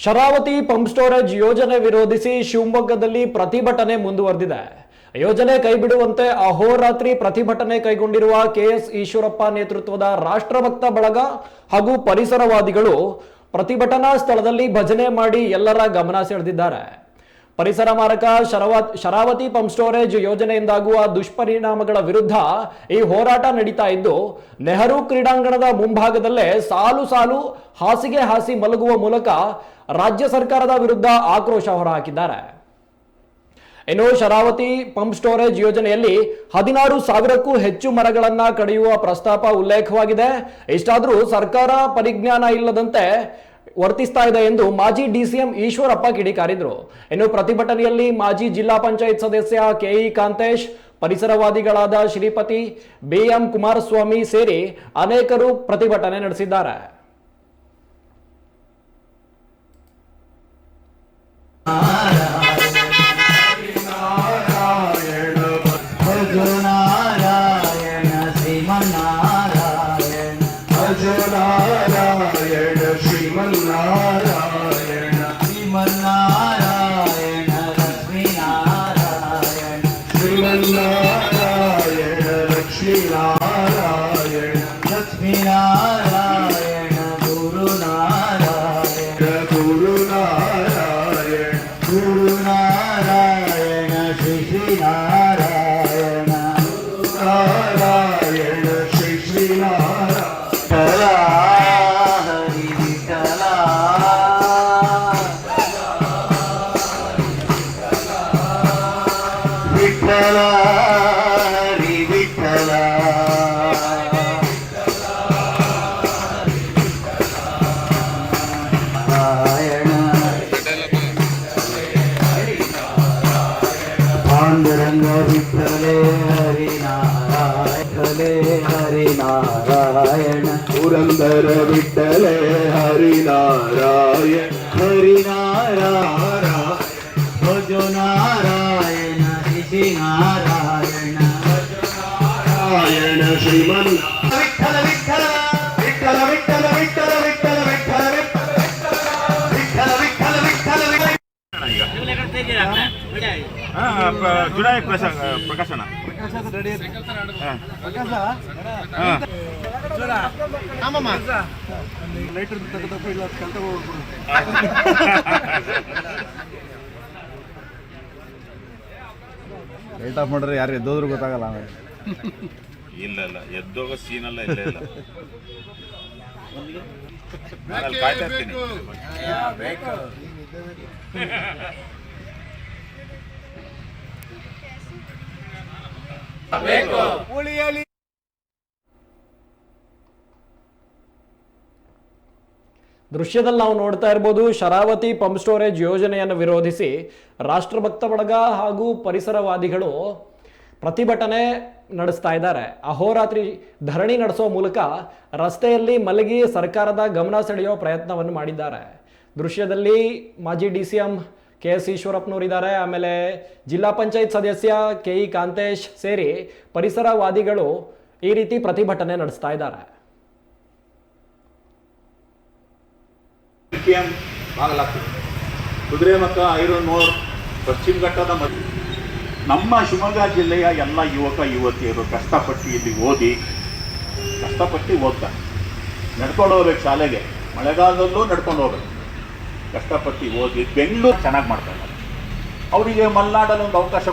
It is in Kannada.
ಶರಾವತಿ ಪಂಪ್ ಸ್ಟೋರೇಜ್ ಯೋಜನೆ ವಿರೋಧಿಸಿ ಶಿವಮೊಗ್ಗದಲ್ಲಿ ಪ್ರತಿಭಟನೆ ಮುಂದುವರೆದಿದೆ. ಯೋಜನೆ ಕೈಬಿಡುವಂತೆ ಅಹೋರಾತ್ರಿ ಪ್ರತಿಭಟನೆ ಕೈಗೊಂಡಿರುವ ಕೆಎಸ್ ಈಶ್ವರಪ್ಪ ನೇತೃತ್ವದ ರಾಷ್ಟ್ರಭಕ್ತ ಬಳಗ ಹಾಗೂ ಪರಿಸರವಾದಿಗಳು ಪ್ರತಿಭಟನಾ ಸ್ಥಳದಲ್ಲಿ ಭಜನೆ ಮಾಡಿ ಎಲ್ಲರ ಗಮನ ಸೆಳೆದಿದ್ದಾರೆ. ಪರಿಸರ ಮಾರಕ ಶರಾವತಿ ಪಂಪ್ ಸ್ಟೋರೇಜ್ ಯೋಜನೆಯಿಂದಾಗುವ ದುಷ್ಪರಿಣಾಮಗಳ ವಿರುದ್ಧ ಈ ಹೋರಾಟ ನಡೀತಾ ಇದ್ದು, ನೆಹರು ಕ್ರೀಡಾಂಗಣದ ಮುಂಭಾಗದಲ್ಲೇ ಸಾಲು ಸಾಲು ಹಾಸಿಗೆ ಹಾಸಿ ಮಲಗುವ ಮೂಲಕ ರಾಜ್ಯ ಸರ್ಕಾರದ ವಿರುದ್ಧ ಆಕ್ರೋಶ ಹೊರಹಾಕಿದ್ದಾರೆ. ಇನ್ನು ಶರಾವತಿ ಪಂಪ್ ಸ್ಟೋರೇಜ್ ಯೋಜನೆಯಲ್ಲಿ 16,000ಕ್ಕೂ ಹೆಚ್ಚು ಮರಗಳನ್ನ ಕಡಿಯುವ ಪ್ರಸ್ತಾಪ ಉಲ್ಲೇಖವಾಗಿದೆ. ಇಷ್ಟಾದರೂ ಸರ್ಕಾರ ಪರಿಜ್ಞಾನ ಇಲ್ಲದಂತೆ ವರ್ತಿಸ್ತಾ ಇದೆ ಎಂದು ಮಾಜಿ ಡಿಸಿಎಂ ಈಶ್ವರಪ್ಪ ಕಿಡಿಕಾರಿದ್ರು. ಇನ್ನು ಪ್ರತಿಭಟನೆಯಲ್ಲಿ ಮಾಜಿ ಜಿಲ್ಲಾ ಪಂಚಾಯತ್ ಸದಸ್ಯ ಕೆಇ ಕಾಂತೇಶ್, ಪರಿಸರವಾದಿಗಳಾದ ಶ್ರೀಪತಿ, ಬಿಎಂ ಕುಮಾರಸ್ವಾಮಿ ಸೇರಿ ಅನೇಕರು ಪ್ರತಿಭಟನೆ ನಡೆಸಿದ್ದಾರೆ. पांडुरंग विठ्ठले हरि नारायण पुरंदर विठ्ठले हरि नारायण हरि नारायण भजो नारायण श्री नारायण नारायण श्रीमन विठ्ठल विठ्ठल विठ्ठल विठ्ठल विठ्ठल विठ्ठल विठ्ठल विठ्ठल विठ्ठल जुलाई प्रकाशन ಲೈಟ್ ಆಫ್ ಮಾಡ್ರೆ ಯಾರು ಎದ್ದೋದ್ರು ಗೊತ್ತಾಗಲ್ಲ. ಇಲ್ಲ ಎದ್ದೋಗ ಸೀನ್ ಅಲ್ಲ ಇಲ್ಲ ಇಲ್ಲ ಕಾಯ್ತಾ ಇರ್ತೀನಿ. ದೃಶ್ಯದಲ್ಲಿ ನಾವು ನೋಡ್ತಾ ಇರಬಹುದು, ಶರಾವತಿ ಪಂಪ್ ಸ್ಟೋರೇಜ್ ಯೋಜನೆಯನ್ನು ವಿರೋಧಿಸಿ ರಾಷ್ಟ್ರಭಕ್ತ ಬಳಗ ಹಾಗೂ ಪರಿಸರವಾದಿಗಳು ಪ್ರತಿಭಟನೆ ನಡೆಸ್ತಾ ಇದ್ದಾರೆ. ಅಹೋರಾತ್ರಿ ಧರಣಿ ನಡೆಸೋ ಮೂಲಕ ರಸ್ತೆಯಲ್ಲಿ ಮಲಗಿ ಸರ್ಕಾರದ ಗಮನ ಸೆಳೆಯೋ ಪ್ರಯತ್ನವನ್ನು ಮಾಡಿದ್ದಾರೆ. ದೃಶ್ಯದಲ್ಲಿ ಮಾಜಿ ಡಿಸಿಎಂ ಕೆಎಸ್ ಈಶ್ವರಪ್ಪನವರಿದ್ದಾರೆ, ಆಮೇಲೆ ಜಿಲ್ಲಾ ಪಂಚಾಯತ್ ಸದಸ್ಯ ಕೆಇ ಕಾಂತೇಶ್ ಸೇರಿ ಪರಿಸರವಾದಿಗಳು ಈ ರೀತಿ ಪ್ರತಿಭಟನೆ ನಡೆಸ್ತಾ ಇದ್ದಾರೆ. ಕುದುರೆಮುಖ ಐರನ್ ಓರ್ ಪಶ್ಚಿಮ ಘಟ್ಟದ ನಮ್ಮ ಶಿವಮೊಗ್ಗ ಜಿಲ್ಲೆಯ ಎಲ್ಲ ಯುವಕ ಯುವತಿಯರು ಕಷ್ಟಪಟ್ಟು ಇಲ್ಲಿ ಓದ್ತಾರೆ. ನಡ್ಕೊಂಡು ಹೋಗ್ಬೇಕು ಶಾಲೆಗೆ, ಮಳೆಗಾಲದಲ್ಲೂ ನಡ್ಕೊಂಡು ಹೋಗ್ಬೇಕು, ಕಷ್ಟಪಟ್ಟು ಓದಿ ಬೆಂಗಳೂರು ಚೆನ್ನಾಗಿ ಮಾಡ್ತಾರೆ. ಅವರಿಗೆ ಮಲೆನಾಡಲ್ಲಿ ಒಂದು ಅವಕಾಶ